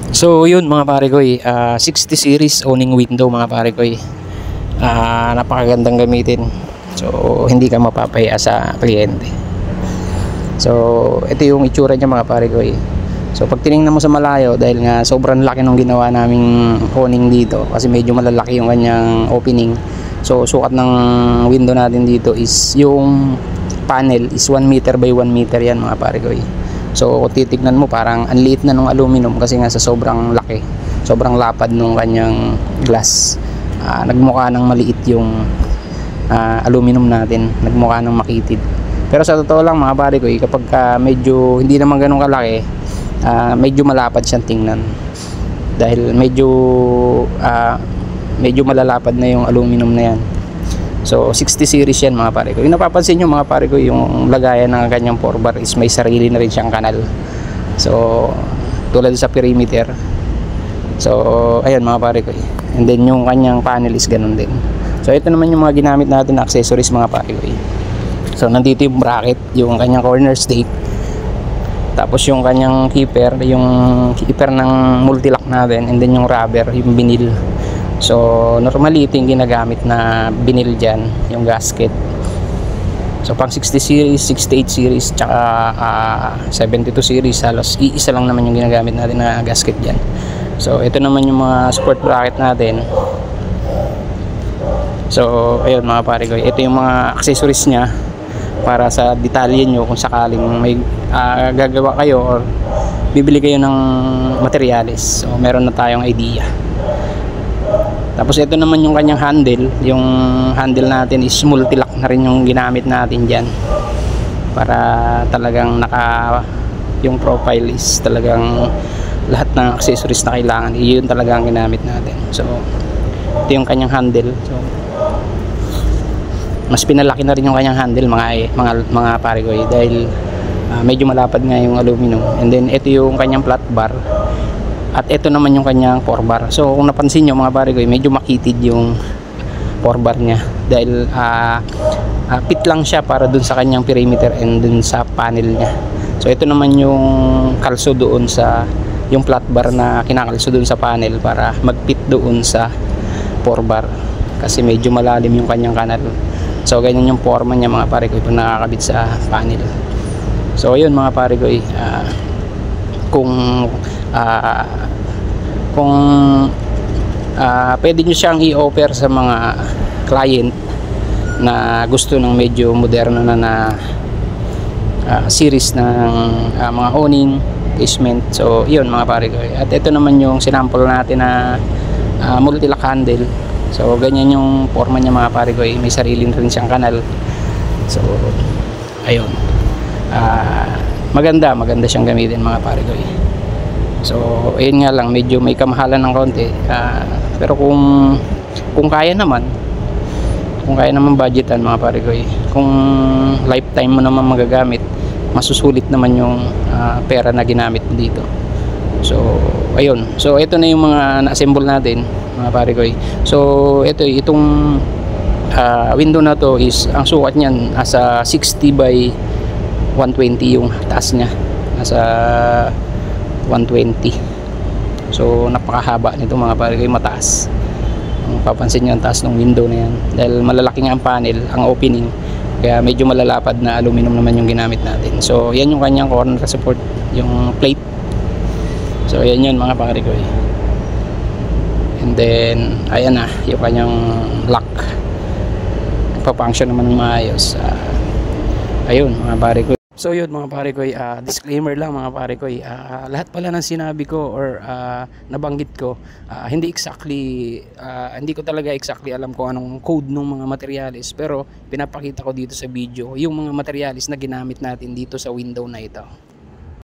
So yun mga pare ko, 60 series owning window mga pare ko, napakagandang gamitin. So hindi ka mapapaya sa kliyente. So ito yung itsura niya mga pare ko. So pag tiningnan mo sa malayo, dahil nga sobrang laki nung ginawa naming owning dito, kasi medyo malalaki yung kanyang opening. So sukat ng window natin dito is yung panel is 1 meter by 1 meter yan mga pare ko. So kung titignan mo, parang ang liit na nung aluminum kasi nga sa sobrang laki, sobrang lapad nung kanyang glass. Nagmukha ng maliit yung aluminum natin, nagmukha ng makitid. Pero sa totoo lang mga pare ko, kapag medyo hindi naman ganun kalaki, medyo malapad siyang tingnan. Dahil medyo malalapad na yung aluminum na yan. So 60 series yan mga pare ko. Yung napapansin nyo mga pare ko, yung lagayan ng kanyang 4 bar is may sarili na rin siyang kanal. So tulad sa perimeter. So ayun mga pare ko. And then yung kanyang panel is ganun din. So ito naman yung mga ginamit natin na accessories mga pare ko. So nandito yung bracket, yung kanyang corner stake. Tapos yung kanyang keeper ng multi-lock natin, and then yung rubber, yung vinyl. So normally ito yung ginagamit na vinyl dyan, yung gasket. So pang 60 series, 68 series, tsaka 72 series, halos iisa lang naman yung ginagamit natin na gasket dyan. So ito naman yung mga support bracket natin. So ayun mga pare ko, ito yung mga accessories nya para sa detalye nyo kung sakaling may gagawa kayo or bibili kayo ng materials. So meron na tayong idea. Tapos ito naman yung kanyang handle. Yung handle natin is multi-lock na rin yung ginamit natin dyan, para talagang yung profile is talagang lahat ng accessories na kailangan, yun talaga ang ginamit natin. So ito yung kanyang handle. So mas pinalaki na rin yung kanyang handle mga pare ko, dahil medyo malapad nga yung aluminum. And then ito yung kanyang flat bar. At ito naman yung kanyang 4 bar. So kung napansin nyo mga pare ko, medyo makitid yung 4 bar nya, dahil pit lang siya para dun sa kanyang perimeter and dun sa panel nya. So ito naman yung kalso doon sa yung flat bar na kinakalso doon sa panel para magpit doon sa 4 bar, kasi medyo malalim yung kanyang kanal. So ganyan yung forma nya mga pare ko pag nakakabit sa panel. So ayun mga pare ko, kung pwede nyo siyang i-offer sa mga client na gusto ng medyo moderno na series ng mga awning, casement. So yun mga pare ko. At ito naman yung sinample natin na multi-lock handle. So ganyan yung forma niya mga pare ko, may sarili rin siyang kanal. So ayun, maganda siyang gamitin mga pare ko. So ayun nga lang, medyo may kamahalan ng konti, pero kung kaya naman budgetan mga pare ko, kung lifetime mo naman magagamit, masusulit naman yung pera na ginamit mo dito. So ayun, so ito na yung mga na-assemble natin mga pare ko. So itong window na to is, ang sukat niyan asa 60 by 120 yung taas niya, nasa 120. So napakahaba nito mga pare ko, mataas. Kung papansin nyo ang taas ng window na yan, dahil malalaki nga ang panel, ang opening, kaya medyo malalapad na aluminum naman yung ginamit natin. So yan yung kanyang corner support, yung plate. So yan yun mga pare ko. And then ayan na yung kanyang lock, nagpa-function naman maayos. Ayun mga pare ko. So yun mga pare ko, disclaimer lang mga pare ko, lahat pala ng sinabi ko or nabanggit ko, hindi ko talaga exactly alam kung anong code ng mga materials, pero pinapakita ko dito sa video yung mga materials na ginamit natin dito sa window na ito.